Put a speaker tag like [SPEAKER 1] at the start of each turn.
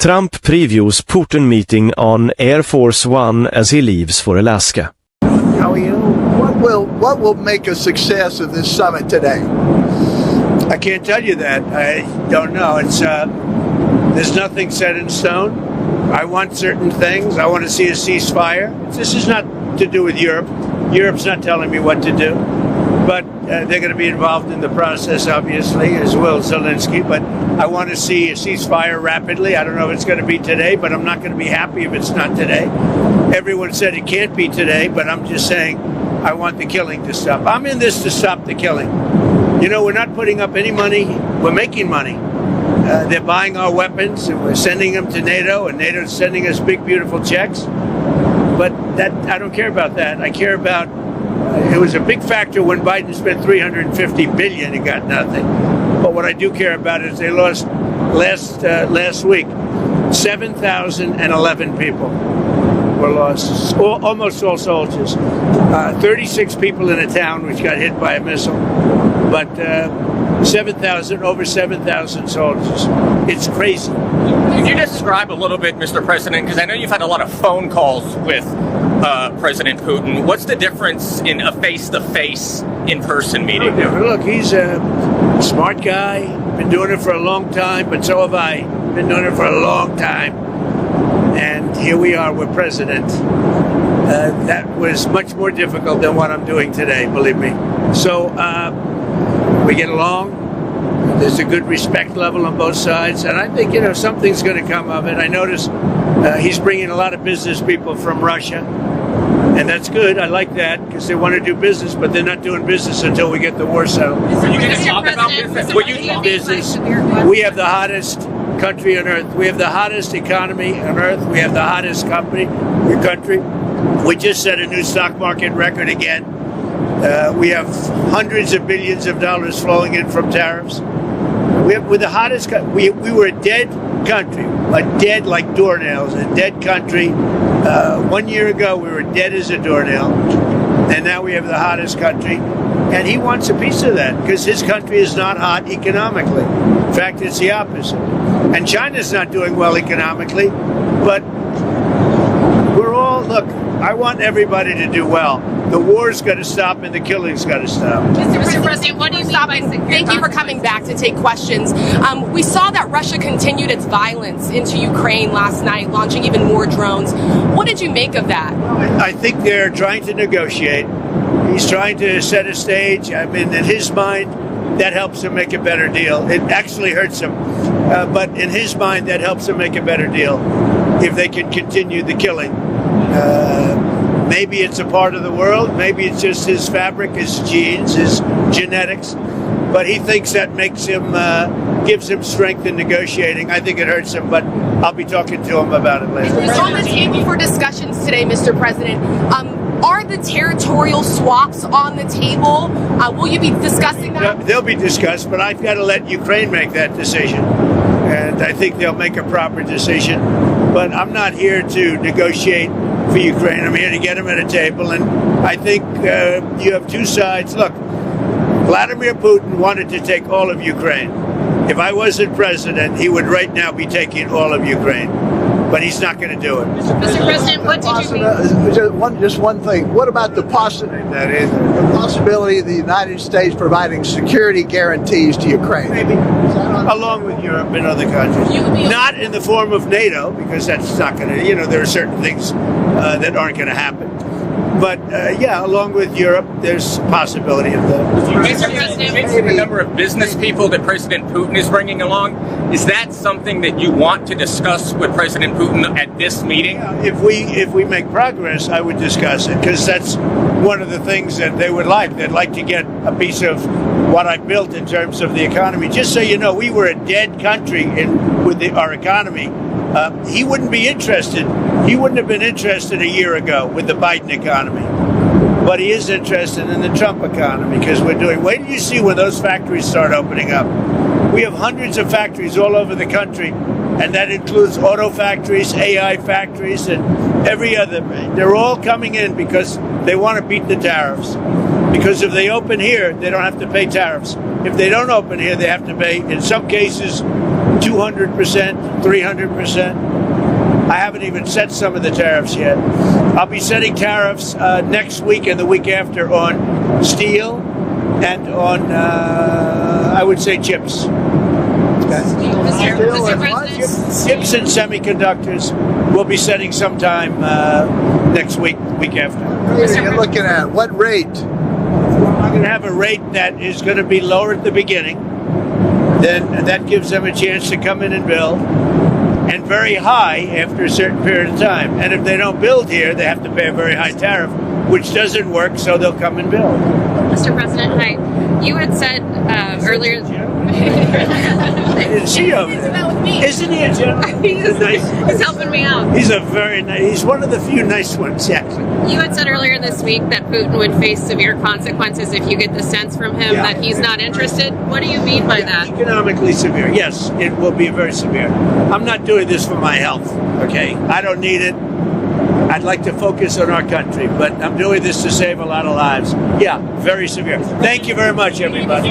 [SPEAKER 1] Trump previews Putin meeting on Air Force One as he leaves for Alaska.
[SPEAKER 2] How are you? What will make a success of this summit today?
[SPEAKER 3] I can't tell you that. I don't know. It's there's nothing set in stone. I want certain things. I want to see a ceasefire. This is not to do with Europe. Europe's not telling me what to do. But they're going to be involved in the process, obviously, as will Zelensky. But I want to see a ceasefire rapidly. I don't know if it's going to be today, but I'm not going to be happy if it's not today. Everyone said it can't be today, but I'm just saying I want the killing to stop. I'm in this to stop the killing. You know, we're not putting up any money. We're making money. They're buying our weapons, and we're sending them to NATO, and NATO's sending us big, beautiful checks. But that I don't care about that. I care about it was a big factor when Biden spent $350 billion and got nothing. But what I do care about is they lost last week 7,011 people were lost, almost all soldiers. 36 people in a town which got hit by a missile, but over 7,000 soldiers. It's crazy.
[SPEAKER 4] Can you describe a little bit, Mr. President, because I know you've had a lot of phone calls with President Putin. What's the difference in a face-to-face, in-person meeting?
[SPEAKER 3] Look, he's a smart guy, been doing it for a long time, but so have I. Been doing it for a long time. And here we are with President. That was much more difficult than what I'm doing today, believe me. So we get along. There's a good respect level on both sides. And I think, you know, something's going to come of it. I notice he's bringing a lot of business people from Russia. And that's good. I like that because they want to do business, but they're not doing business until we get the war settled.
[SPEAKER 4] Are you going to talk about business?
[SPEAKER 3] Will you do business? We have the hottest country on earth. We have the hottest economy on earth. We have the hottest country. We just set a new stock market record again. We have hundreds of billions of dollars flowing in from tariffs. We're the hottest. We were a dead country, dead like doornails, a dead country. 1 year ago, we were dead as a doornail, and now we have the hottest country. And he wants a piece of that because his country is not hot economically. In fact, it's the opposite. And China's not doing well economically, but we're all, look, I want everybody to do well. The war's got to stop and the killing's got to stop.
[SPEAKER 5] Mr. President, what do you stop? Thank you for coming back to take questions. We saw that Russia continued its violence into Ukraine last night, launching even more drones. What did you make of that?
[SPEAKER 3] I think they're trying to negotiate. He's trying to set a stage. I mean, in his mind, that helps him make a better deal. It actually hurts him. But in his mind, that helps him make a better deal if they can continue the killing. Maybe it's a part of the world. Maybe it's just his fabric, his genes, his genetics. But he thinks that makes him, gives him strength in negotiating. I think it hurts him, but I'll be talking to him about it later.
[SPEAKER 5] It's on the table for discussions today, Mr. President. Are the territorial swaps on the table? Will you be discussing that?
[SPEAKER 3] They'll be discussed, but I've got to let Ukraine make that decision. And I think they'll make a proper decision. But I'm not here to negotiate for Ukraine. I'm here to get them at a table. And I think you have two sides. Look, Vladimir Putin wanted to take all of Ukraine. If I wasn't president, he would right now be taking all of Ukraine. But he's not going to do it.
[SPEAKER 5] Mr. President, what did you mean?
[SPEAKER 2] Just one thing. What about the possibility of the United States providing security guarantees to Ukraine?
[SPEAKER 3] Maybe. Along with Europe and other countries. Not in the form of NATO, because that's not going to, there are certain things that aren't going to happen. But, along with Europe, there's a possibility of that.
[SPEAKER 4] Mr. President, the number of business people that President Putin is bringing along, is that something that you want to discuss with President Putin at this meeting?
[SPEAKER 3] If we make progress, I would discuss it, because that's one of the things that they would like. They'd like to get a piece of what I built in terms of the economy. Just so you know, we were a dead country with our economy. He wouldn't be interested. He wouldn't have been interested a year ago with the Biden economy. But he is interested in the Trump economy because wait till you see when those factories start opening up. We have hundreds of factories all over the country, and that includes auto factories, AI factories, and every other. They're all coming in because they want to beat the tariffs. Because if they open here, they don't have to pay tariffs. If they don't open here, they have to pay, in some cases, 200%, 300%. I haven't even set some of the tariffs yet. I'll be setting tariffs next week and the week after on steel and on, I would say, chips.
[SPEAKER 6] Mr. President,
[SPEAKER 3] Chips and semiconductors we'll be setting sometime next week after.
[SPEAKER 2] What are you looking at? What rate?
[SPEAKER 3] I'm going to have a rate that is going to be lower at the beginning. Then that gives them a chance to come in and build, and very high after a certain period of time. And if they don't build here, they have to pay a very high tariff, which doesn't work, so they'll come and build.
[SPEAKER 6] Mr. President, hi. You had said earlier.
[SPEAKER 3] Is she over there? Isn't he a gentleman? He's nice.
[SPEAKER 6] He's helping me out.
[SPEAKER 3] He's a very nice. He's one of the few nice ones, actually.
[SPEAKER 6] You had said earlier this week that Putin would face severe consequences if you get the sense from him that he's not interested. What do you mean by that?
[SPEAKER 3] Economically severe. Yes, it will be very severe. I'm not doing this for my health. Okay, I don't need it. I'd like to focus on our country, but I'm doing this to save a lot of lives. Yeah, very severe. Thank you very much, everybody.